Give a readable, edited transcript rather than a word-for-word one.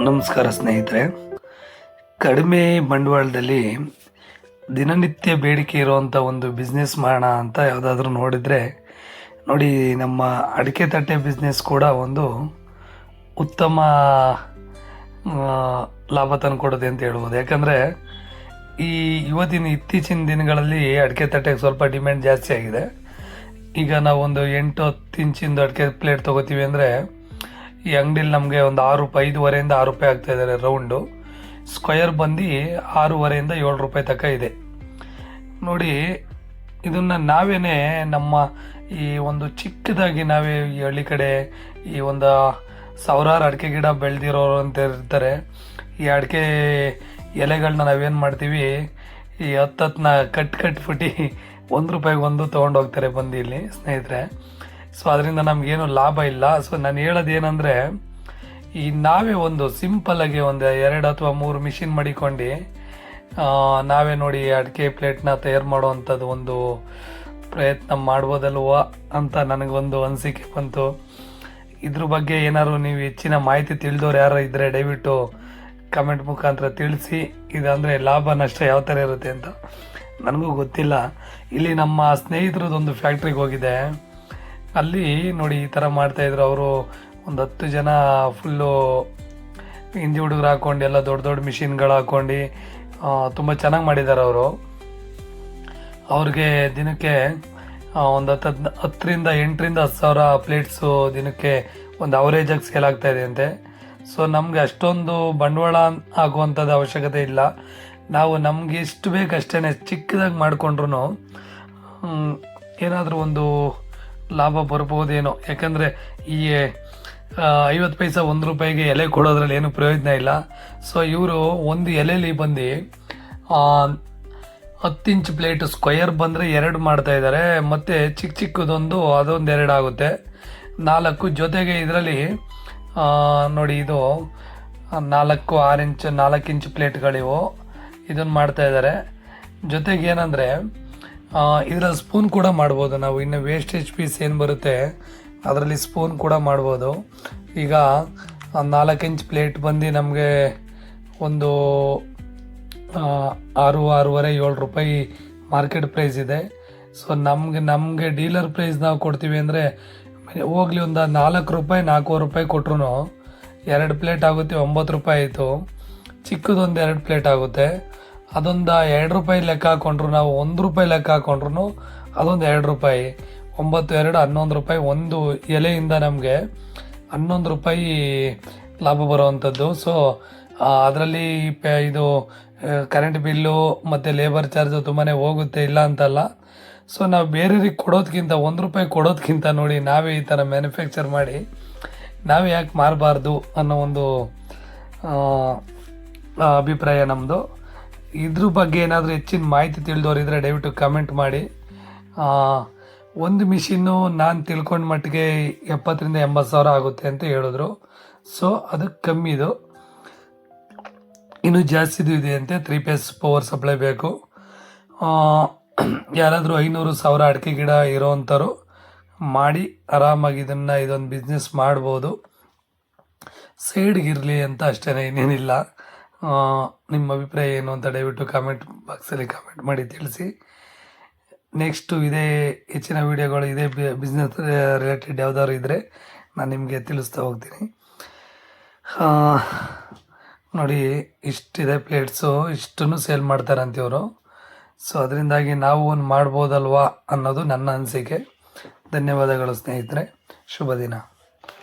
ನಮಸ್ಕಾರ ಸ್ನೇಹಿತರೆ. ಕಡಿಮೆ ಬಂಡವಾಳದಲ್ಲಿ ದಿನನಿತ್ಯ ಬೇಡಿಕೆ ಇರುವಂಥ ಒಂದು ಬಿಸ್ನೆಸ್ ಮಾಡೋಣ ಅಂತ ಯಾವುದಾದ್ರೂ ನೋಡಿದರೆ ನೋಡಿ, ನಮ್ಮ ಅಡಿಕೆ ತಟ್ಟೆ ಬಿಸ್ನೆಸ್ ಕೂಡ ಒಂದು ಉತ್ತಮ ಲಾಭ ತಂದುಕೊಡುತ್ತೆ ಅಂತ ಹೇಳ್ಬೋದು. ಯಾಕಂದರೆ ಇತ್ತೀಚಿನ ದಿನಗಳಲ್ಲಿ ಅಡಿಕೆ ತಟ್ಟೆಗೆ ಸ್ವಲ್ಪ ಡಿಮ್ಯಾಂಡ್ ಜಾಸ್ತಿ ಆಗಿದೆ. ಈಗ ನಾವು ಒಂದು 8-10 ಇಂಚಿಂದು ಅಡಿಕೆ ಪ್ಲೇಟ್ ತೊಗೋತೀವಿ ಅಂದರೆ ಈ ಅಂಗಡಿಲಿ ನಮಗೆ ಒಂದು 6 ರೂಪಾಯಿ, 5.5 6 ರೂಪಾಯಿ ಆಗ್ತಾಯಿದ್ದಾರೆ. ರೌಂಡು ಸ್ಕ್ವಯರ್ ಬಂದು 6.5 7 ರೂಪಾಯಿ ತನಕ ಇದೆ ನೋಡಿ. ಇದನ್ನು ನಾವೇ ನಮ್ಮ ಈ ಒಂದು ಚಿಕ್ಕದಾಗಿ ನಾವೇ ಈ ಹಳ್ಳಿ ಕಡೆ ಈ ಒಂದು ಸಾವಿರಾರು ಅಡಿಕೆ ಗಿಡ ಬೆಳೆದಿರೋರು ಅಂತ ಇರ್ತಾರೆ. ಈ ಅಡಿಕೆ ಎಲೆಗಳನ್ನ ನಾವೇನು ಮಾಡ್ತೀವಿ, ಈ 10 ಕಟ್ಬಿಟ್ಟು 1 ರೂಪಾಯಿಗೆ ಒಂದು ತೊಗೊಂಡು ಹೋಗ್ತಾರೆ ಬಂದು ಇಲ್ಲಿ ಸ್ನೇಹಿತರೆ. ಸೊ ಅದರಿಂದ ನಮಗೇನು ಲಾಭ ಇಲ್ಲ. ಸೊ ನಾನು ಹೇಳೋದು ಏನಂದರೆ, ಈ ನಾವೇ ಒಂದು ಸಿಂಪಲ್ಲಾಗಿ ಒಂದು 2 ಅಥವಾ 3 ಮಿಷಿನ್ ಮಡಿಕೊಂಡು ನಾವೇ ನೋಡಿ ಅಡಿಕೆ ಪ್ಲೇಟ್ನ ತಯಾರು ಮಾಡುವಂಥದ್ದು ಒಂದು ಪ್ರಯತ್ನ ಮಾಡ್ಬೋದಲ್ವ ಅಂತ ನನಗೊಂದು ಅನಿಸಿಕೆ ಬಂತು. ಇದ್ರ ಬಗ್ಗೆ ಏನಾದ್ರು ನೀವು ಹೆಚ್ಚಿನ ಮಾಹಿತಿ ತಿಳಿದವ್ರು ಯಾರು ಇದ್ದರೆ ದಯವಿಟ್ಟು ಕಮೆಂಟ್ ಮುಖಾಂತರ ತಿಳಿಸಿ. ಇದಂದರೆ ಲಾಭ ನಷ್ಟ ಯಾವ ಥರ ಇರುತ್ತೆ ಅಂತ ನನಗೂ ಗೊತ್ತಿಲ್ಲ. ಇಲ್ಲಿ ನಮ್ಮ ಸ್ನೇಹಿತರದೊಂದು ಫ್ಯಾಕ್ಟ್ರಿಗೆ ಹೋಗಿದೆ, ಅಲ್ಲಿ ನೋಡಿ ಈ ಥರ ಮಾಡ್ತಾಯಿದ್ರು. ಅವರು ಒಂದು 10 ಜನ ಫುಲ್ಲು ಹಿಂದಿ ಹುಡುಗರು ಹಾಕ್ಕೊಂಡು ಎಲ್ಲ ದೊಡ್ಡ ದೊಡ್ಡ ಮಿಷಿನ್ಗಳು ಹಾಕ್ಕೊಂಡು ತುಂಬ ಚೆನ್ನಾಗಿ ಮಾಡಿದ್ದಾರೆ ಅವರು. ಅವ್ರಿಗೆ ದಿನಕ್ಕೆ ಒಂದು 10ರಿಂದ 8ರಿಂದ 10 ಸಾವಿರ ಪ್ಲೇಟ್ಸು ದಿನಕ್ಕೆ ಒಂದು ಅವರೇಜಾಗಿ ಸೇಲ್ ಆಗ್ತಾಯಿದೆ ಅಂತೆ. ಸೊ ನಮಗೆ ಅಷ್ಟೊಂದು ಬಂಡವಾಳ ಆಗುವಂಥದ್ದು ಅವಶ್ಯಕತೆ ಇಲ್ಲ. ನಾವು ನಮಗೆ ಎಷ್ಟು ಬೇಕು ಅಷ್ಟೇ ಚಿಕ್ಕದಾಗಿ ಮಾಡಿಕೊಂಡ್ರು ಏನಾದರೂ ಒಂದು ಲಾಭ ಬರ್ಬೋದೇನೋ. ಯಾಕಂದರೆ ಈ 50 ಪೈಸೆ 1 ರೂಪಾಯಿಗೆ ಎಲೆ ಕೊಡೋದ್ರಲ್ಲಿ ಏನು ಪ್ರಯೋಜನ ಇಲ್ಲ. ಸೊ ಇವರು ಒಂದು ಎಲೆಯಲ್ಲಿ ಬಂದು 10 ಇಂಚ್ ಪ್ಲೇಟ್ ಸ್ಕ್ವಯರ್ ಬಂದರೆ 2 ಮಾಡ್ತಾಯಿದ್ದಾರೆ, ಮತ್ತು ಚಿಕ್ಕದೊಂದು ಅದೊಂದು 2 ಆಗುತ್ತೆ, 4 ಜೊತೆಗೆ. ಇದರಲ್ಲಿ ನೋಡಿ ಇದು 4 ಇಂಚ್ ಪ್ಲೇಟ್ಗಳಿವು, ಇದನ್ನು ಮಾಡ್ತಾಯಿದ್ದಾರೆ. ಜೊತೆಗೆ ಏನಂದರೆ ಇದರಲ್ಲಿ ಸ್ಪೂನ್ ಕೂಡ ಮಾಡ್ಬೋದು ನಾವು. ಇನ್ನು ವೇಸ್ಟೇಜ್ ಪೀಸ್ ಏನು ಬರುತ್ತೆ ಅದರಲ್ಲಿ ಸ್ಪೂನ್ ಕೂಡ ಮಾಡ್ಬೋದು. ಈಗ 4 ಇಂಚ್ ಪ್ಲೇಟ್ ಬಂದು ನಮಗೆ ಒಂದು 6.5 7 ರೂಪಾಯಿ ಮಾರ್ಕೆಟ್ ಪ್ರೈಸ್ ಇದೆ. ಸೊ ನಮಗೆ ಡೀಲರ್ ಪ್ರೈಸ್ ನಾವು ಕೊಡ್ತೀವಿ ಅಂದರೆ ಹೋಗ್ಲಿ ಒಂದು 4 ರೂಪಾಯಿ 4 ರೂಪಾಯಿ ಕೊಟ್ರು 2 ಪ್ಲೇಟ್ ಆಗುತ್ತೆ, 9 ರೂಪಾಯಿ ಆಯಿತು. ಚಿಕ್ಕದೊಂದು 2 ಪ್ಲೇಟ್ ಆಗುತ್ತೆ, ಅದೊಂದು 2 ರೂಪಾಯಿ ಲೆಕ್ಕ ಹಾಕೊಂಡ್ರು, ನಾವು 1 ರೂಪಾಯಿ ಲೆಕ್ಕ ಹಾಕೊಂಡ್ರು ಅದೊಂದು 2 ರೂಪಾಯಿ, 9 2 11 ರೂಪಾಯಿ. ಒಂದು ಎಲೆಯಿಂದ ನಮಗೆ 11 ರೂಪಾಯಿ ಲಾಭ ಬರುವಂಥದ್ದು. ಸೊ ಅದರಲ್ಲಿ ಇದು ಕರೆಂಟ್ ಬಿಲ್ಲು ಮತ್ತು ಲೇಬರ್ ಚಾರ್ಜು ತುಂಬಾ ಹೋಗುತ್ತೆ, ಇಲ್ಲ ಅಂತಲ್ಲ. ಸೊ ನಾವು ಬೇರೆಯವ್ರಿಗೆ ಕೊಡೋದಕ್ಕಿಂತ 1 ರೂಪಾಯಿ ಕೊಡೋದಕ್ಕಿಂತ ನೋಡಿ ನಾವೇ ಈ ಥರ ಮ್ಯಾನುಫ್ಯಾಕ್ಚರ್ ಮಾಡಿ ನಾವೇ ಯಾಕೆ ಮಾರಬಾರ್ದು ಅನ್ನೋ ಒಂದು ಅಭಿಪ್ರಾಯ ನಮ್ಮದು. ಇದ್ರ ಬಗ್ಗೆ ಏನಾದರೂ ಹೆಚ್ಚಿನ ಮಾಹಿತಿ ತಿಳಿದವರಿದ್ದರೆ ದಯವಿಟ್ಟು ಕಮೆಂಟ್ ಮಾಡಿ. ಒಂದು ಮಿಷಿನ್ನು ನಾನು ತಿಳ್ಕೊಂಡ ಮಟ್ಟಿಗೆ 70ರಿಂದ 80 ಸಾವಿರ ಆಗುತ್ತೆ ಅಂತ ಹೇಳಿದ್ರು. ಸೊ ಅದಕ್ಕೆ ಕಮ್ಮಿದು, ಇನ್ನೂ ಜಾಸ್ತಿದು ಇದೆ ಅಂತೆ. 3 ಫೇಸ್ ಪವರ್ ಸಪ್ಲೈ ಬೇಕು. ಯಾರಾದರೂ 500,000 ಅಡಿಕೆ ಗಿಡ ಇರೋವಂಥವ್ರು ಮಾಡಿ ಆರಾಮಾಗಿ ಇದೊಂದು ಬಿಸ್ನೆಸ್ ಮಾಡ್ಬೋದು. ಸೈಡ್ಗಿರಲಿ ಅಂತ ಅಷ್ಟೇ, ಇನ್ನೇನಿಲ್ಲ. ನಿಮ್ಮ ಅಭಿಪ್ರಾಯ ಏನು ಅಂತ ದಯವಿಟ್ಟು ಕಾಮೆಂಟ್ ಬಾಕ್ಸಲ್ಲಿ ಕಾಮೆಂಟ್ ಮಾಡಿ ತಿಳಿಸಿ. ನೆಕ್ಸ್ಟು ಇದೇ ಹೆಚ್ಚಿನ ವೀಡಿಯೋಗಳು ಇದೇ ಬಿಸ್ನೆಸ್ ರಿಲೇಟೆಡ್ ಯಾವುದಾದ್ರು ಇದ್ದರೆ ನಾನು ನಿಮಗೆ ತಿಳಿಸ್ತಾ ಹೋಗ್ತೀನಿ. ನೋಡಿ ಇಷ್ಟಿದೆ ಪ್ಲೇಟ್ಸು, ಇಷ್ಟನ್ನು ಸೇಲ್ ಮಾಡ್ತಾರಂತೆ ಇವರು. ಸೊ ಅದರಿಂದಾಗಿ ನಾವು ಒಂದು ಮಾಡ್ಬೋದಲ್ವಾ ಅನ್ನೋದು ನನ್ನ ಅನಿಸಿಕೆ. ಧನ್ಯವಾದಗಳು ಸ್ನೇಹಿತರೆ, ಶುಭ ದಿನ.